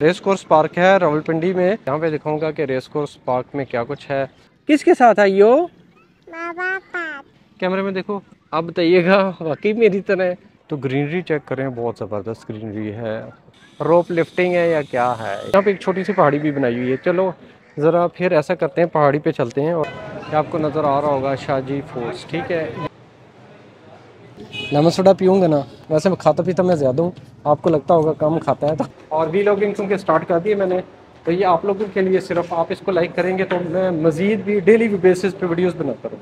Race course park है रावलपिंडी में। यहाँ पे दिखाऊंगा कि रेस कोर्स पार्क में क्या कुछ है। किसके साथ आई हो? कैमरे में देखो, आप बताइएगा वाकई मेरी तरह। तो ग्रीनरी चेक करें, बहुत ज़बरदस्त ग्रीनरी है। रोप लिफ्टिंग है या क्या है। यहाँ पे एक छोटी सी पहाड़ी भी बनाई हुई है। चलो ज़रा फिर ऐसा करते हैं, पहाड़ी पे चलते हैं। और आपको नज़र आ रहा होगा शाहजी फूड्स, ठीक है। लेमन सोडा पीऊँगा ना, वैसे मैं खाता पीता मैं ज़्यादा हूँ, आपको लगता होगा कम खाता है। तो और वीलॉगिंग क्योंकि स्टार्ट कर दिए मैंने, तो ये आप लोगों के लिए सिर्फ आप इसको लाइक करेंगे तो मैं मज़ीद भी डेली बेसिस पे वीडियोस बनाता रहूँ।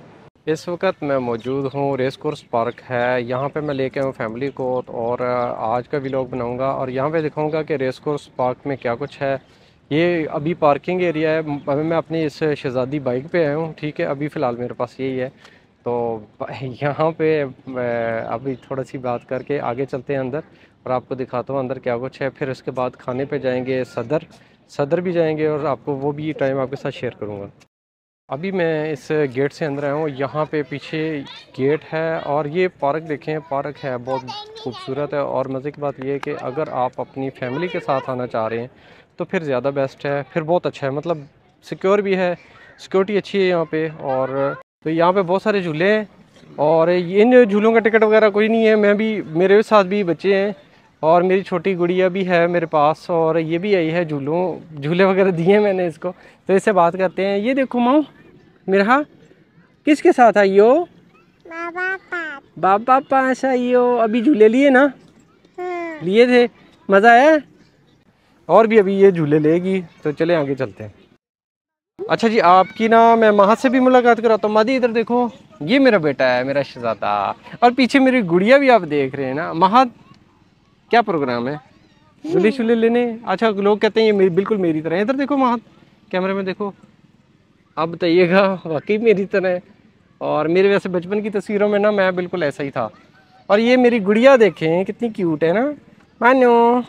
इस वक्त मैं मौजूद हूँ रेस कोर्स पार्क है, यहाँ पे मैं लेके आऊँ फैमिली को और आज का व्लॉग बनाऊँगा और यहाँ पे दिखाऊँगा कि रेस कोर्स पार्क में क्या कुछ है। ये अभी पार्किंग एरिया है। अभी मैं अपनी इस शहज़ादी बाइक पे आया हूँ, ठीक है। अभी फ़िलहाल मेरे पास यही है। तो यहाँ पे अभी थोड़ी सी बात करके आगे चलते हैं अंदर और आपको दिखाता हूँ अंदर क्या कुछ है। फिर उसके बाद खाने पे जाएंगे, सदर भी जाएंगे और आपको वो भी टाइम आपके साथ शेयर करूँगा। अभी मैं इस गेट से अंदर आया हूँ। यहाँ पे पीछे गेट है और ये पार्क देखें, पार्क है बहुत खूबसूरत है। और मज़े की बात ये है कि अगर आप अपनी फैमिली के साथ आना चाह रहे हैं तो फिर ज़्यादा बेस्ट है, फिर बहुत अच्छा है। मतलब सिक्योर भी है, सिक्योरिटी अच्छी है यहाँ पे। और तो यहाँ पे बहुत सारे झूले हैं और इन झूलों का टिकट वगैरह कोई नहीं है। मैं भी, मेरे साथ भी बच्चे हैं और मेरी छोटी गुड़िया भी है मेरे पास और ये भी आई है। झूले वगैरह दिए हैं मैंने इसको। तो इससे बात करते हैं। ये देखो माऊ मेरा, किसके साथ आई हो? बाबा पास आई हो। अभी झूले लिए ना? लिए थे, मज़ा आया? और भी अभी ये झूले लेगी। तो चले आगे चलते हैं। अच्छा जी, आपकी ना मैं महद से भी मुलाकात कराता हूँ। महदी इधर देखो, ये मेरा बेटा है, मेरा शहजादा। और पीछे मेरी गुड़िया भी आप देख रहे हैं ना। महद, क्या प्रोग्राम है? झूले शूले लेने? अच्छा, लोग कहते हैं ये बिल्कुल मेरी तरह है। इधर देखो महद, कैमरे में देखो, आप बताइएगा वाकई मेरी तरह। और मेरे वैसे बचपन की तस्वीरों में ना मैं बिल्कुल ऐसा ही था। और ये मेरी गुड़िया देखें कितनी क्यूट है ना, मानो।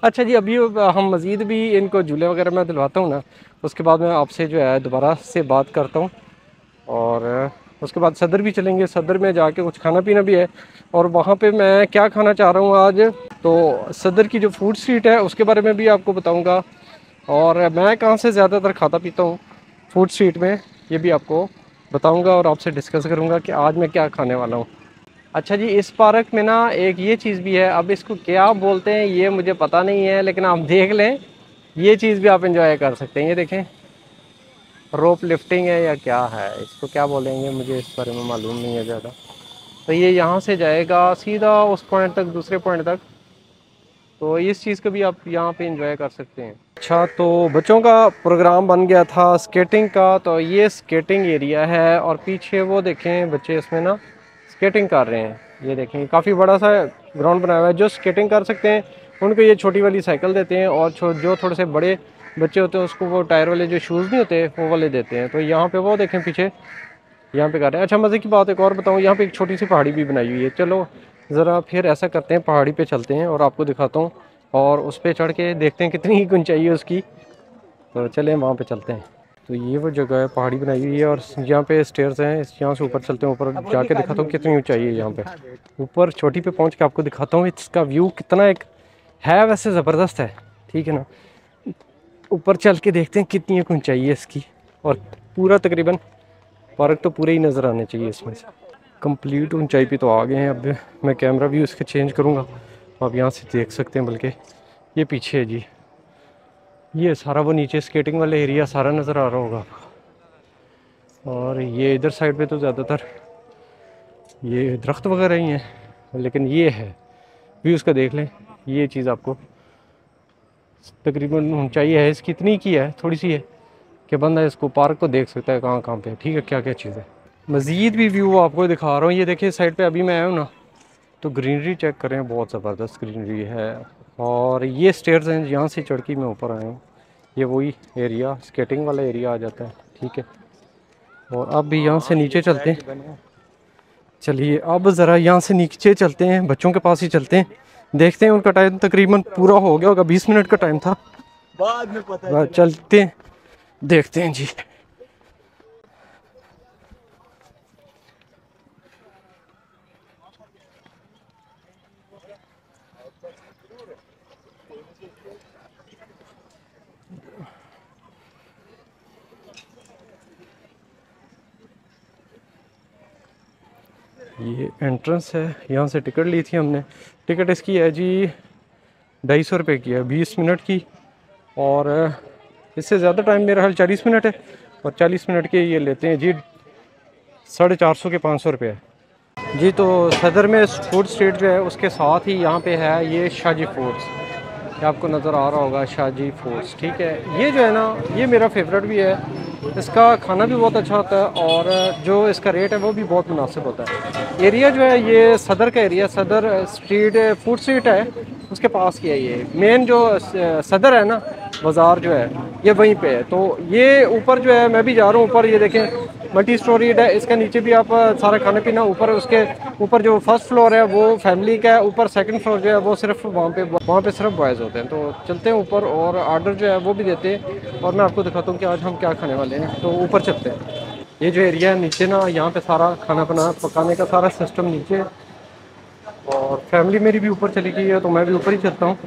अच्छा जी, अभी हम मज़ीद भी इनको झूले वगैरह मैं दिलवाता हूँ ना, उसके बाद मैं आपसे जो है दोबारा से बात करता हूँ। और उसके बाद सदर भी चलेंगे, सदर में जाके कुछ खाना पीना भी है। और वहाँ पे मैं क्या खाना चाह रहा हूँ आज, तो सदर की जो फूड स्ट्रीट है उसके बारे में भी आपको बताऊँगा। और मैं कहाँ से ज़्यादातर खाता पीता हूँ फूड स्ट्रीट में, ये भी आपको बताऊंगा और आपसे डिस्कस करूंगा कि आज मैं क्या खाने वाला हूँ। अच्छा जी, इस पार्क में ना एक ये चीज़ भी है। अब इसको क्या बोलते हैं ये मुझे पता नहीं है, लेकिन आप देख लें, ये चीज़ भी आप इंजॉय कर सकते हैं। ये देखें, रोप लिफ्टिंग है या क्या है, इसको क्या बोलेंगे मुझे इस बारे में मालूम नहीं है ज़्यादा। तो ये यहाँ से जाएगा सीधा उस पॉइंट तक, दूसरे पॉइंट तक। तो इस चीज़ को भी आप यहाँ पे एंजॉय कर सकते हैं। अच्छा, तो बच्चों का प्रोग्राम बन गया था स्केटिंग का। तो ये स्केटिंग एरिया है और पीछे वो देखें बच्चे इसमें ना स्केटिंग कर रहे हैं। ये देखें, काफ़ी बड़ा सा ग्राउंड बनाया हुआ है। जो स्केटिंग कर सकते हैं उनको ये छोटी वाली साइकिल देते हैं और जो थोड़े से बड़े बच्चे होते हैं उसको वो टायर वाले जो शूज़ नहीं होते वो वाले देते हैं। तो यहाँ पे वो देखें पीछे, यहाँ पे कर रहे हैं। अच्छा, मज़े की बात एक और बताऊँ, यहाँ पे एक छोटी सी पहाड़ी भी बनाई हुई है। चलो ज़रा फिर ऐसा करते हैं, पहाड़ी पे चलते हैं और आपको दिखाता हूँ और उस पर चढ़ के देखते हैं कितनी ऊंचाई है उसकी। तो चलें वहाँ पे चलते हैं। तो ये वो जगह है, पहाड़ी बनाई हुई है और यहाँ पे स्टेयर्स हैं। यहाँ से ऊपर चलते हैं, ऊपर जाके दिखाता हूँ कितनी ऊंचाई है। यहाँ पे ऊपर चोटी पे पहुँच के आपको दिखाता हूँ इसका व्यू कितना एक है, वैसे ज़बरदस्त है, ठीक है ना। ऊपर चल के देखते हैं कितनी एक ऊंचाई है इसकी। और पूरा तकरीबन पार्क तो पूरे ही नज़र आने चाहिए इसमें से। कंप्लीट ऊंचाई पे तो आ गए हैं। अब मैं कैमरा व्यू इसके चेंज करूँगा, आप यहाँ से देख सकते हैं। बल्कि ये पीछे है जी, ये सारा वो नीचे स्केटिंग वाला एरिया सारा नज़र आ रहा होगा। और ये इधर साइड पे तो ज़्यादातर ये दरख्त वगैरह ही हैं, लेकिन ये है व्यू उसका देख लें। ये चीज़ आपको तकरीबन ऊंचाई है इसकी इतनी की है, थोड़ी सी है कि बंदा इसको पार्क को देख सकता है कहाँ कहाँ पे, ठीक है, क्या क्या चीज़ है। मज़ीद भी व्यू आपको दिखा रहा हूँ। ये देखिए साइड पे अभी मैं आया हूँ ना, तो ग्रीनरी चेक करें, बहुत ज़बरदस्त ग्रीनरी है। और ये स्टेयर्स हैं, यहाँ से चढ़ के मैं ऊपर आया हूँ। ये वही एरिया स्केटिंग वाला एरिया आ जाता है, ठीक है। और अब भी यहाँ से नीचे चलते हैं। चलिए अब ज़रा यहाँ से नीचे चलते हैं, बच्चों के पास ही चलते हैं। देखते हैं, उनका टाइम तकरीबन पूरा हो गया होगा, 20 मिनट का टाइम था। बाद में पता चलते हैं, देखते हैं जी। ये एंट्रेंस है, यहाँ से टिकट ली थी हमने। टिकट इसकी है जी 250 रुपये की है, 20 मिनट की। और इससे ज़्यादा टाइम मेरा हाल 40 मिनट है, और 40 मिनट के ये लेते हैं जी 450 के 500 रुपये जी। तो सदर में फूड स्ट्रीट जो है उसके साथ ही यहाँ पे है ये शाहजी फूड्स, ये आपको नज़र आ रहा होगा शाहजी फूड्स, ठीक है। ये जो है ना ये मेरा फेवरेट भी है, इसका खाना भी बहुत अच्छा होता है और जो इसका रेट है वो भी बहुत मुनासिब होता है। एरिया जो है ये सदर का एरिया, सदर स्ट्रीट फूड स्ट्रीट है उसके पास की है। ये मेन जो सदर है ना बाज़ार जो है ये वहीं पे है। तो ये ऊपर जो है मैं भी जा रहा हूँ ऊपर, ये देखें मल्टी स्टोरीड है, इसका नीचे भी आप सारा खाना पीना ऊपर, उसके ऊपर जो फर्स्ट फ्लोर है वो फैमिली का है, ऊपर सेकंड फ्लोर जो है वो सिर्फ वहाँ पे सिर्फ बॉयज़ होते हैं। तो चलते हैं ऊपर और आर्डर जो है वो भी देते हैं और मैं आपको दिखाता हूँ कि आज हम क्या खाने वाले हैं। तो ऊपर चलते हैं। ये जो एरिया है नीचे ना, यहाँ पे सारा खाना पीना पकाने का सारा सिस्टम नीचे, और फैमिली मेरी भी ऊपर चली गई है तो मैं भी ऊपर ही चलता हूँ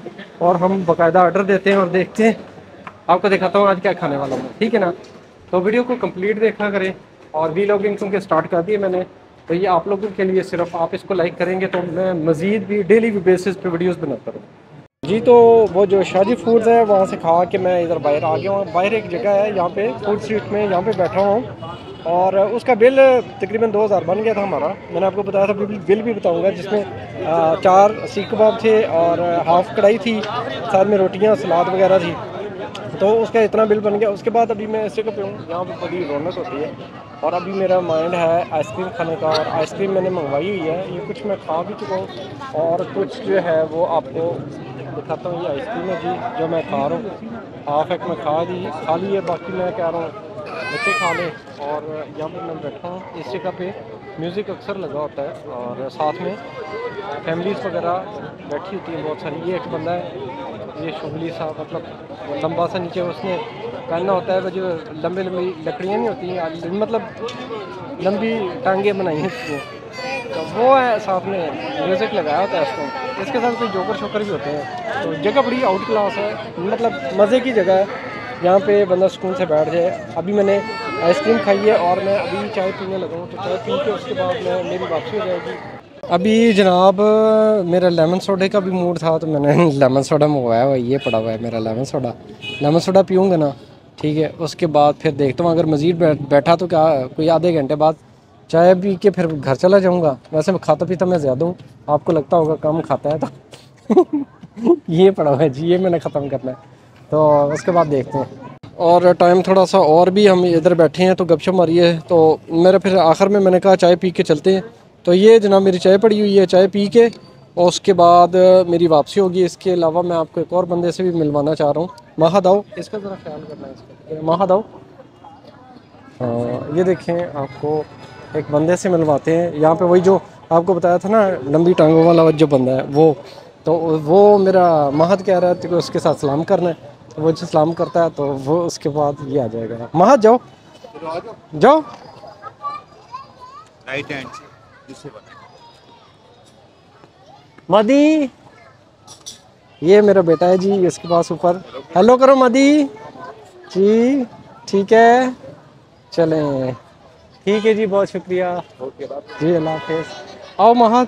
और हम बाकायदा आर्डर देते हैं और देखते हैं, आपको दिखाता हूँ आज क्या खाने वाला हूँ, ठीक है ना। तो वीडियो को कंप्लीट देखा करें, और वीलॉगिंग क्योंकि स्टार्ट कर दिए मैंने, तो ये आप लोगों के लिए सिर्फ आप इसको लाइक करेंगे तो मैं मज़ीद भी डेली बेसिस पे वीडियोस बनाता रहूँ जी। तो वो जो शाहजी फूड्स है वहाँ से खा के मैं इधर बाहर आ गया हूँ। बाहर एक जगह है यहाँ पे फूड स्ट्रीट में, यहाँ पे बैठा हूँ और उसका बिल तकरीबन 2000 बन गया था हमारा। मैंने आपको बताया था, बिल भी बताऊँगा, जिसमें 4 सीख कबाब थे और हाफ़ कढ़ाई थी, साथ में रोटियाँ सलाद वगैरह थी। तो उसका इतना बिल बन गया। उसके बाद अभी मैं इस जगह पे हूँ, यहाँ पे बड़ी रौनक होती है और अभी मेरा माइंड है आइसक्रीम खाने का, और आइसक्रीम मैंने मंगवाई हुई है। ये कुछ मैं खा भी चुका हूँ और कुछ जो है वो आपको दिखाता हूँ। ये आइसक्रीम है जी जो मैं खा रहा हूँ, हाफ एक मैं खा ली है, बाकी मैं कह रहा हूँ बच्चे खा लें। और यहाँ पर मैं बैठा हूँ इस जगह पे, म्यूज़िक अक्सर लगा होता है और साथ में फैमिलीज़ वगैरह बैठी होती हैं बहुत सारी। ये एक बंदा है, ये शुगली सा, मतलब लंबा सा नीचे उसने पहनना होता है, वो जो लंबी लंबी लकड़ियाँ नहीं होती, मतलब लंबी टांगे बनाई हैं उसको, तो वो है। साथ में म्यूज़िक लगाया होता है उसको, इसके साथ कोई जोकर शोकर भी होते हैं। तो जगह बड़ी आउट क्लास है, मतलब मज़े की जगह है, यहाँ पे बंदा सुकून से बैठ जाए। अभी मैंने आइसक्रीम खाई है और मैं अभी चाय पीने लगा हूँ, तो चाय पी के उसके बाद मेरी वापसी हो जाएगी। अभी जनाब मेरा लेमन सोडे का भी मूड था तो मैंने लेमन सोडा मंगवाया हुआ है, ये पड़ा हुआ है मेरा लेमन सोडा पीऊँगा ना, ठीक है। उसके बाद फिर देखता हूँ अगर मज़ीद बैठा तो क्या कोई आधे घंटे बाद चाय पी के फिर घर चला जाऊँगा। वैसे मैं खाता पीता मैं ज़्यादा हूँ, आपको लगता होगा कम खाता है तो ये पड़ा हुआ है जी, ये मैंने ख़त्म करना है, तो उसके बाद देखते हैं। और टाइम थोड़ा सा और भी हम इधर बैठे हैं तो गपशप मारी है, तो मेरा फिर आखिर में मैंने कहा चाय पी के चलते हैं। तो ये जनाब मेरी चाय पड़ी हुई है, चाय पी के और उसके बाद मेरी वापसी होगी। इसके अलावा मैं आपको एक और बंदे से भी मिलवाना चाह रहा हूँ, माहा दाओ, इसका ज़रा ख्याल करना है इसका, माहा दाओ। ये देखें, आपको एक बंदे से मिलवाते हैं यहाँ पे, वही जो आपको बताया था ना लंबी टांगों वाला जो बंदा है वो, तो वो मेरा महद कह रहा है कि उसके साथ सलाम करना है, तो वो सलाम करता है तो वो उसके बाद ये आ जाएगा। महद जाओ जाओ, राइट हैंड मदी, ये मेरा बेटा है जी, इसके पास ऊपर हेलो करो मदी जी, ठीक है चलें, ठीक है जी, बहुत शुक्रिया जी, अल्लाह हाफिज़। आओ महद।